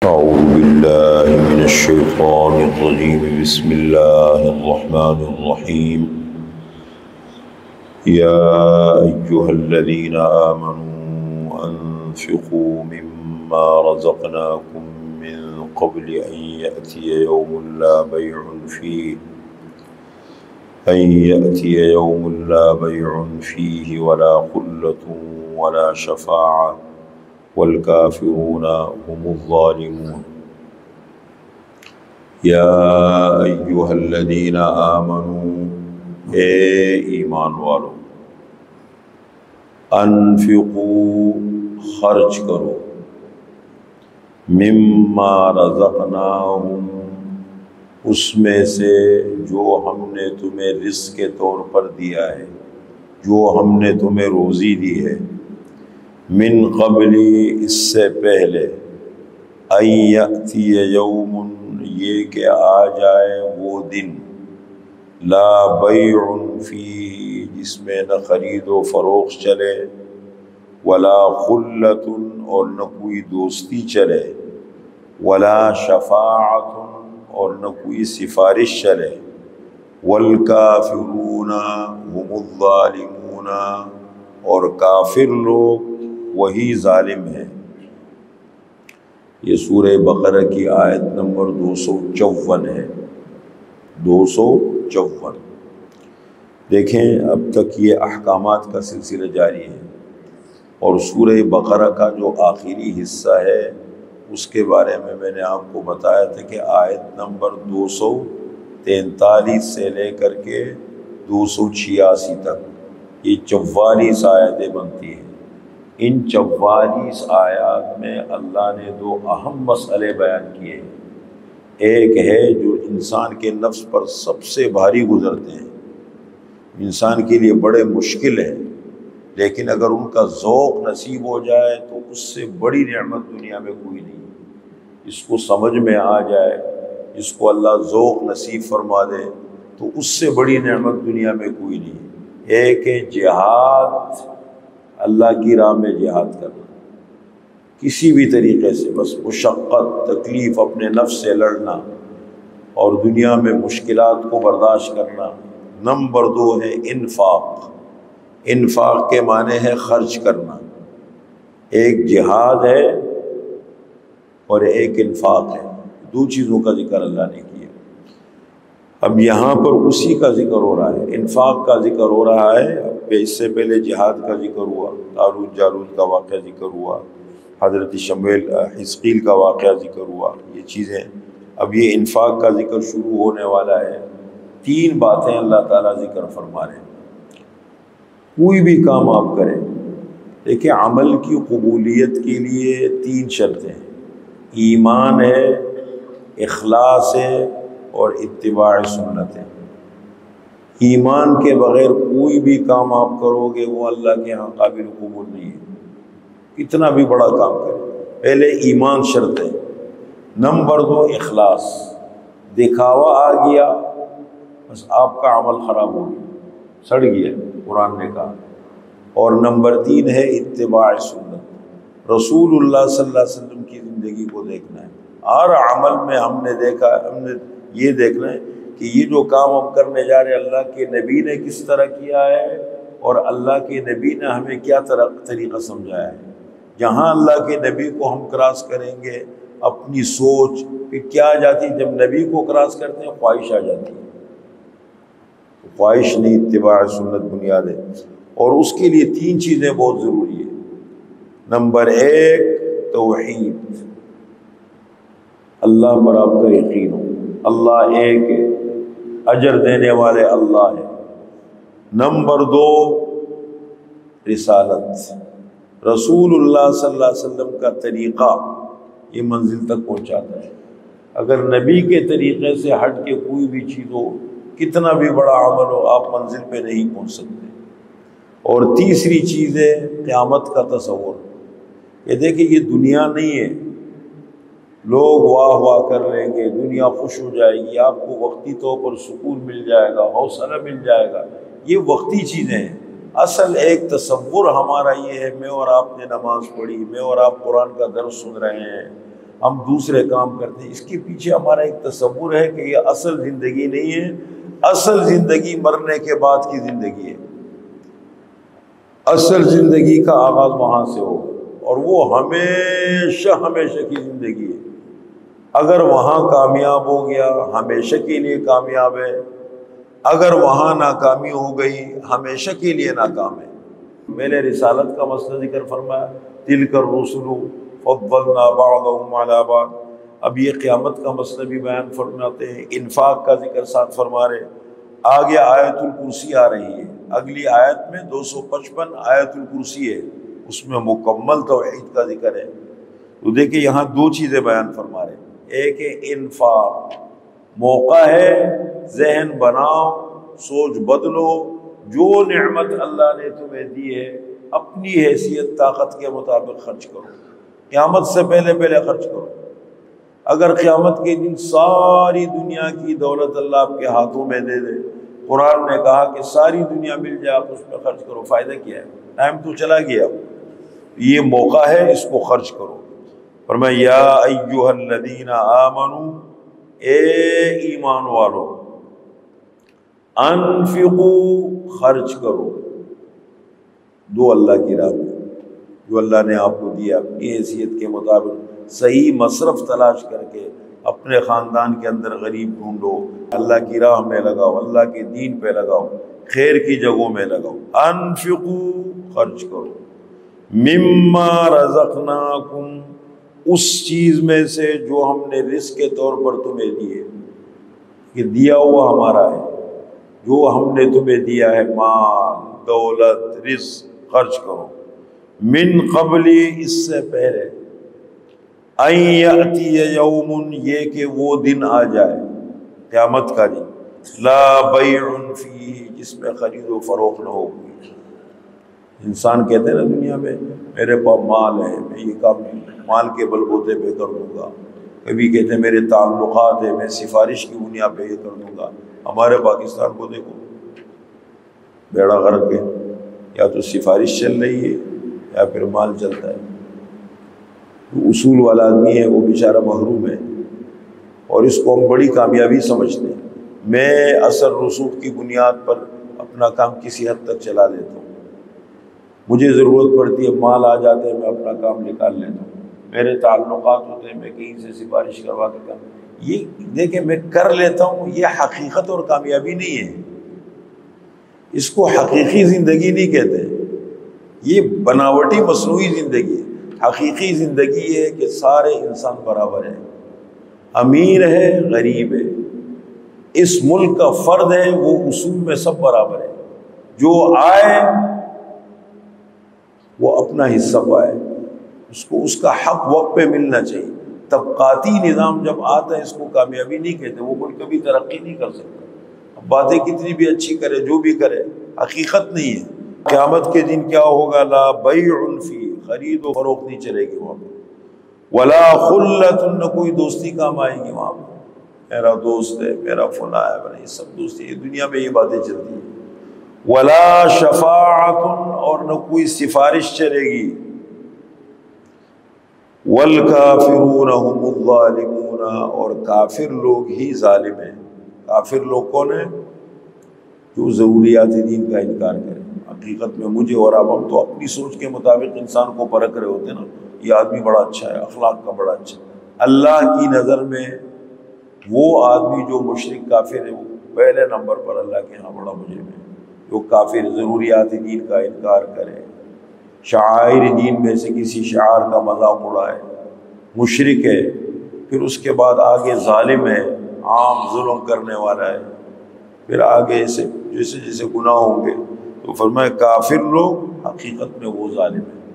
أعوذ بالله من الشيطان الرجيم بسم الله الرحمن الرحيم يا أيها الذين آمنوا أنفقوا مما رزقناكم من قبل أن يأتي يوم لا بيع فيه ولا خلة ولا شفاعة والکافرون هم الظالمون یا ایھا الذین آمنوا اے ایمان والو انفقوا خرچ کرو مما رزقناہم اس میں سے جو ہم نے تمہیں رزق کے طور پر دیا ہے، جو ہم نے تمہیں روزی دی ہے، من قبلی اس سے پہلے ان یأتی یوم یہ کہ آ جائے وہ دن لا بیع فیہ جس میں نہ خرید و فروخت چلے، ولا خلۃ اور نہ کوئی دوستی چلے، ولا شفاعۃ اور نہ کوئی سفارش چلے، والکافرون هم الظالمون اور کافر لوگ وہی ظالم ہے۔ یہ سورہ بقرہ کی آیت نمبر 254 ہے، 254۔ دیکھیں اب تک یہ احکامات کا سلسلہ جاری ہے، اور سورہ بقرہ کا جو آخری حصہ ہے اس کے بارے میں نے آپ کو بتایا تھا کہ آیت نمبر 243 سے لے کر کے 286 تک یہ 44 آیتیں بنتی ہیں۔ ان 44 آیات میں اللہ نے دو اہم مسئلے بیان کیے ہیں۔ ایک ہے جو انسان کے نفس پر سب سے بھاری گزرتے ہیں، انسان کے لیے بڑے مشکل ہیں، لیکن اگر ان کا ذوق نصیب ہو جائے تو اس سے بڑی نعمت دنیا میں کوئی نہیں۔ اس کو سمجھ میں آ جائے، اس کو اللہ ذوق نصیب فرما دے تو اس سے بڑی نعمت دنیا میں کوئی نہیں۔ ایک ہے جہاد، اللہ کی راہ میں جہاد کرنا، کسی بھی طریقے سے، بس مشقت تکلیف اپنے نفس سے لڑنا اور دنیا میں مشکلات کو برداشت کرنا۔ نمبر 2 ہے انفاق۔ انفاق کے معنی ہے خرچ کرنا۔ ایک جہاد ہے اور ایک انفاق ہے، دو چیزوں کا ذکر اللہ نے کیا۔ اب یہاں پر اسی کا ذکر ہو رہا ہے، انفاق کا ذکر ہو رہا ہے۔ اس سے پہلے جہاد کا ذکر ہوا، طالوت جالوت کا واقعہ ذکر ہوا، حضرت شمویل حزقیل کا واقعہ ذکر ہوا، یہ چیزیں۔ اب یہ انفاق کا ذکر شروع ہونے والا ہے۔ 3 باتیں اللہ تعالیٰ ذکر فرما رہے ہیں۔ کوئی بھی کام آپ کریں، دیکھیں عمل کی قبولیت کے لیے 3 شرطیں ہیں، ایمان ہے، اخلاص ہے اور اتباع سنت ہے۔ ایمان کے بغیر کوئی بھی کام آپ کرو گے وہ اللہ کے ہاں قابل قبول نہیں ہے، کتنا بھی بڑا کام کرے۔ پہلے ایمان شرط ہے۔ نمبر 2 اخلاص، دکھاوا آ گیا بس آپ کا عمل خراب ہو گیا، سڑ گیا، قرآن نے کہا۔ اور نمبر 3 ہے اتباع سنت، رسول اللہ صلی اللہ علیہ وسلم کی زندگی کو دیکھنا ہے۔ ہر عمل میں ہم نے یہ دیکھنا ہے کہ یہ جو کام ہم کرنے جا رہے ہیں اللہ کے نبی نے کس طرح کیا ہے، اور اللہ کے نبی نے ہمیں کیا طریقہ سمجھایا ہے۔ جہاں اللہ کے نبی کو ہم کراس کریں گے، اپنی سوچ پھر کیا آ جاتی ہے، جب نبی کو کراس کرتے ہیں خواہش آ جاتی ہے، خواہش نہیں، اتباع سنت بنیاد ہے۔ اور اس کے لیے 3 چیزیں بہت ضروری ہیں۔ نمبر 1 توحید، اللہ پر آپ کا یقین ہو، اللہ ایک ہے، اجر دینے والے اللہ ہے۔ نمبر 2 رسالت، رسول اللہ صلی اللہ علیہ وسلم کا طریقہ یہ منزل تک پہنچاتا ہے۔ اگر نبی کے طریقے سے ہٹ کے کوئی بھی چیز ہو، کتنا بھی بڑا عمل ہو، آپ منزل پہ نہیں پہنچ سکتے۔ اور تیسری چیز ہے قیامت کا تصور۔ یہ دیکھیں یہ دنیا نہیں ہے، لوگ واہ واہ کر لیں گے، دنیا خوش ہو جائے گی، آپ کو وقتی طور پر سکون مل جائے گا، حوصلہ مل جائے گا، یہ وقتی چیزیں ہیں۔ اصل ایک تصور ہمارا یہ ہے، میں اور آپ نے نماز پڑھی، میں اور آپ قرآن کا درس سن رہے ہیں، ہم دوسرے کام کرتے ہیں۔ اس کے پیچھے ہمارا ایک تصور ہے کہ یہ اصل زندگی نہیں ہے، اصل زندگی مرنے کے بعد کی زندگی ہے، اصل زندگی کا آغاز وہاں سے ہو، اور وہ ہمیشہ ہمیشہ کی زندگی ہے۔ اگر وہاں کامیاب ہو گیا ہمیشہ کے لیے کامیاب ہے، اگر وہاں ناکامی ہو گئی ہمیشہ کے لیے ناکام ہے۔ میں نے رسالت کا مسئلہ ذکر فرمایا، تلک الرسل فضلنا بعضهم علی بعض۔ اب یہ قیامت کا مسئلہ بھی بیان فرماتے ہیں، انفاق کا ذکر ساتھ فرما رہے۔ آگے آیت الکرسی آ رہی ہے، اگلی آیت میں 255 آیت الکرسی ہے، اس میں مکمل توحید کا ذکر ہے۔ تو دیکھیں یہاں دو چیزیں بیان فرما رہے ہیں، ایک ہے انفاق، موقع ہے، ذہن بناؤ، سوچ بدلو، جو نعمت اللہ نے تمہیں دی ہے اپنی حیثیت طاقت کے مطابق خرچ کرو، قیامت سے پہلے خرچ کرو۔ اگر قیامت کے دن ساری دنیا کی دولت اللہ آپ کے ہاتھوں میں دے دے، قرآن نے کہا کہ ساری دنیا مل جائے آپ اس میں خرچ کرو، فائدہ کیا ہے؟ ٹائم تو چلا گیا، یہ موقع ہے، اس کو خرچ کرو۔ فرمایا یا ایھا الذین آمنوا، اے ایمان والو، انفقوا، خرچ کرو، دو اللہ کی راہ میں، جو اللہ نے آپ کو دیا اپنی حیثیت کے مطابق صحیح مصرف تلاش کر کے اپنے خاندان کے اندر غریب ڈھونڈو، اللہ کی راہ میں لگاؤ، اللہ کے دین پہ لگاؤ، خیر کی جگہوں میں لگاؤ۔ انفقوا، خرچ کرو، مما رزقناکم، اس چیز میں سے جو ہم نے رزق کے طور پر تمہیں دیے، کہ دیا ہوا ہمارا ہے، جو ہم نے تمہیں دیا ہے، مال، دولت، رزق، خرچ کرو۔ من قبلی، اس سے پہلے، ان یاتی یوم، یہ کہ وہ دن آ جائے، قیامت کا دن، لا بیع فیہ، جس میں خرید و فروخت نہ ہوگی۔ انسان کہتے ہیں نا دنیا میں میرے پاس مال ہے، میں یہ کام مال کے بل بوتے پہ کر دوں گا، کبھی کہتے ہیں میرے تعلقات ہیں، میں سفارش کی بنیاد پہ یہ کر دوں گا۔ ہمارے پاکستان کو دیکھو، بیڑا غرق ہے، یا تو سفارش چل رہی ہے یا پھر مال چلتا ہے۔ تو اصول والا آدمی ہے وہ بیچارہ محروم ہے، اور اس کو ہم بڑی کامیابی سمجھتے ہیں۔ میں اثر رسوخ کی بنیاد پر اپنا کام کسی حد تک چلا لیتا ہوں، مجھے ضرورت پڑتی ہے مال آ جاتے ہیں میں اپنا کام نکال لیتا ہوں، میرے تعلقات ہوتے ہیں میں کہیں سے سفارش کروا کے کام، یہ دیکھیں میں کر لیتا ہوں، یہ حقیقت اور کامیابی نہیں ہے، اس کو حقیقی زندگی نہیں کہتے، یہ بناوٹی مصنوعی زندگی ہے۔ حقیقی زندگی یہ ہے کہ سارے انسان برابر ہیں، امیر ہے، غریب ہے، اس ملک کا فرد ہے، وہ اصول میں سب برابر ہے، جو آئے وہ اپنا حصہ پائے، اس کو اس کا حق وقت پہ ملنا چاہیے۔ طبقاتی نظام جب آتا ہے اس کو کامیابی نہیں کہتے، وہ ملک کبھی ترقی نہیں کر سکتا، اب باتیں کتنی بھی اچھی کرے، جو بھی کرے، حقیقت نہیں ہے۔ قیامت کے دن کیا ہوگا؟ لا بیع فی، خرید و فروخت نہیں چلے گی وہاں پہ، ولا خلۃ، نہ کوئی دوستی کام آئے گی وہاں پہ، میرا دوست ہے، میرا فلاں ہے، یہ سب دوستی، یہ دنیا میں یہ باتیں چلتی ہیں۔ ولا شفاعۃ، اور نہ کوئی سفارش چلے گی۔ والکافرون هم الظالمون، اور کافر لوگ ہی ظالم ہیں۔ کافر لوگ کون ہیں؟ جو ضروریات دین کا انکار کریں۔ حقیقت میں مجھے اور اب ہم تو اپنی سوچ کے مطابق انسان کو پرکھ رہے ہوتے ہیں نا، یہ آدمی بڑا اچھا ہے، اخلاق کا بڑا اچھا ہے۔ اللہ کی نظر میں وہ آدمی جو مشرک کافر ہے وہ پہلے نمبر پر اللہ کے ہاں بڑا مجرم ہے۔ جو کافر ضروریات دین کا انکار کرے، شعائر دین میں سے کسی شعار کا مذاق اڑائے، مشرک ہے، پھر اس کے بعد آگے ظالم ہے، عام ظلم کرنے والا ہے، پھر آگے جیسے جیسے گناہ ہوں گے، تو فرمایا کافر لوگ حقیقت میں وہ ظالم ہے۔